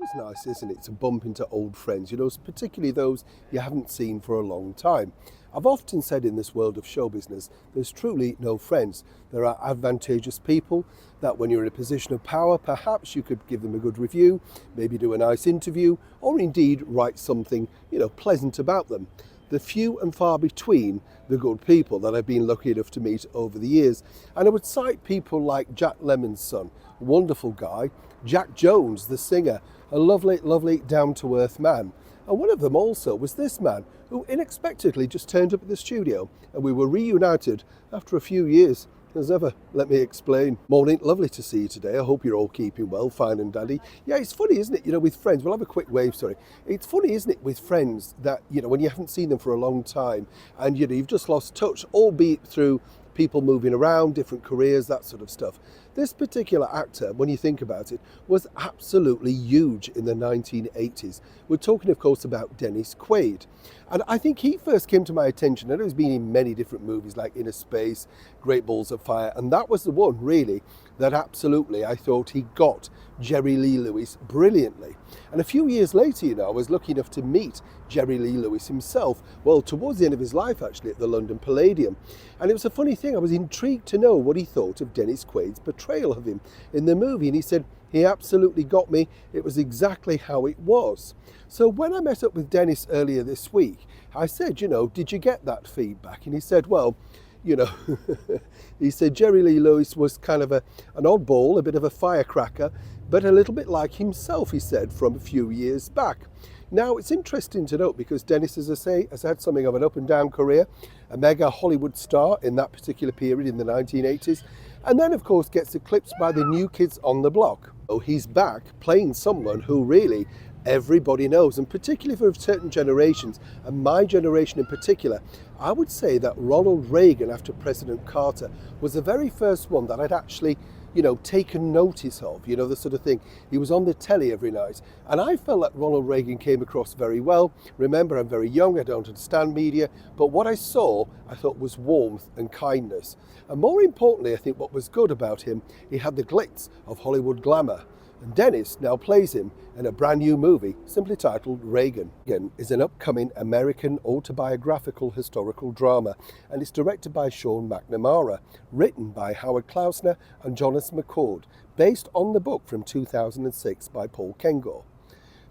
always nice, isn't it, to bump into old friends, particularly those you haven't seen for a long time. I've often said in this world of show business, there's truly no friends. There are advantageous people that when you're in a position of power, perhaps you could give them a good review, maybe do a nice interview, or indeed write something, pleasant about them. The few and far between the good people that I've been lucky enough to meet over the years. And I would cite people like Jack Lemmon's son, a wonderful guy, Jack Jones, the singer, a lovely, lovely, down-to-earth man. And one of them also was this man, who unexpectedly just turned up at the studio, and we were reunited after a few years. As ever, let me explain. Morning, lovely to see you today. I hope you're all keeping well, fine and dandy. Yeah, it's funny, isn't it, with friends, we'll have a quick wave, sorry. It's funny, isn't it, with friends that, when you haven't seen them for a long time and, you've just lost touch, albeit through people moving around, different careers, that sort of stuff. This particular actor, when you think about it, was absolutely huge in the 1980s. We're talking, of course, about Dennis Quaid. And I think he first came to my attention, and he's been in many different movies like Inner Space, Great Balls of Fire, and that was the one, really, that absolutely I thought he got Jerry Lee Lewis brilliantly. And a few years later, I was lucky enough to meet Jerry Lee Lewis himself, well, towards the end of his life, actually, at the London Palladium. And it was a funny thing, I was intrigued to know what he thought of Dennis Quaid's portrayal of him in the movie. And he said, he absolutely got me. It was exactly how it was. So when I met up with Dennis earlier this week, I said, did you get that feedback? And he said, well, he said Jerry Lee Lewis was kind of an oddball, a bit of a firecracker, but a little bit like himself, he said, from a few years back. Now, it's interesting to note because Dennis, as I say, has had something of an up and down career, a mega Hollywood star in that particular period in the 1980s, and then, of course, gets eclipsed by the new kids on the block. Oh, he's back playing someone who really everybody knows, and particularly for certain generations, and my generation in particular, I would say that Ronald Reagan, after President Carter, was the very first one that I'd actually taken notice of, the sort of thing. He was on the telly every night. And I felt that Ronald Reagan came across very well. Remember, I'm very young, I don't understand media, but what I saw, I thought was warmth and kindness. And more importantly, I think what was good about him, he had the glitz of Hollywood glamour. And Dennis now plays him in a brand new movie simply titled Reagan. Reagan is an upcoming American autobiographical historical drama, and it's directed by Sean McNamara, written by Howard Klausner and Jonas McCord, based on the book from 2006 by Paul Kengor.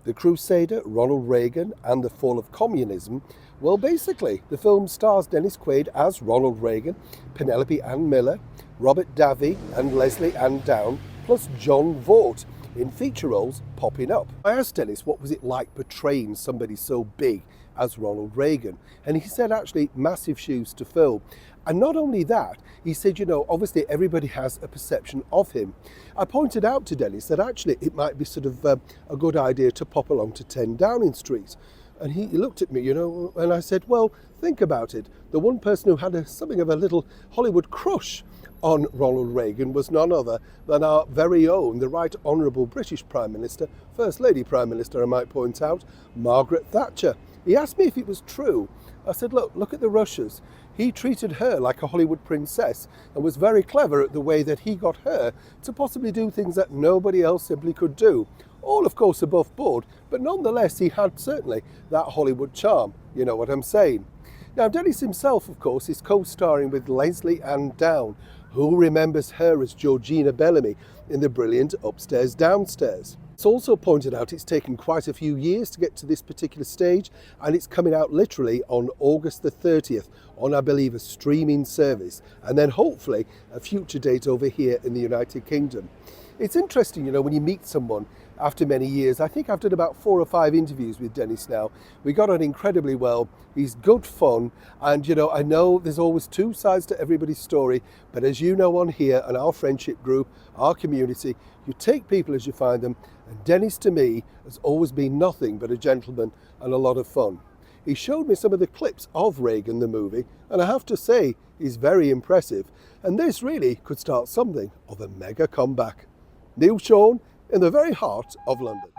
The Crusader, Ronald Reagan, and the Fall of Communism. Well, basically, the film stars Dennis Quaid as Ronald Reagan, Penelope Ann Miller, Robert Davi, and Leslie Ann Down, plus John Voight in feature roles popping up. I asked Dennis what was it like portraying somebody so big as Ronald Reagan, and he said actually massive shoes to fill. And not only that, he said, obviously everybody has a perception of him. I pointed out to Dennis that actually it might be sort of a good idea to pop along to 10 Downing Street. And he looked at me, and I said, well, think about it. The one person who had something of a little Hollywood crush on Ronald Reagan was none other than our very own, the Right Honourable British Prime Minister, First Lady Prime Minister, I might point out, Margaret Thatcher. He asked me if it was true. I said, look at the Russians. He treated her like a Hollywood princess and was very clever at the way that he got her to possibly do things that nobody else simply could do. All, of course, above board, but nonetheless, he had certainly that Hollywood charm. You know what I'm saying? Now, Dennis himself, of course, is co-starring with Leslie Ann Down. Who remembers her as Georgina Bellamy in the brilliant Upstairs Downstairs? It's also pointed out it's taken quite a few years to get to this particular stage, and it's coming out literally on August the 30th on, I believe, a streaming service, and then hopefully a future date over here in the United Kingdom. It's interesting, when you meet someone after many years. I think I've done about 4 or 5 interviews with Dennis now. We got on incredibly well. He's good fun. And, I know there's always 2 sides to everybody's story. But as you know on here and our friendship group, our community, you take people as you find them. And Dennis, to me, has always been nothing but a gentleman and a lot of fun. He showed me some of the clips of Reagan, the movie, and I have to say, he's very impressive. And this really could start something of a mega comeback. Neil Sean, in the very heart of London.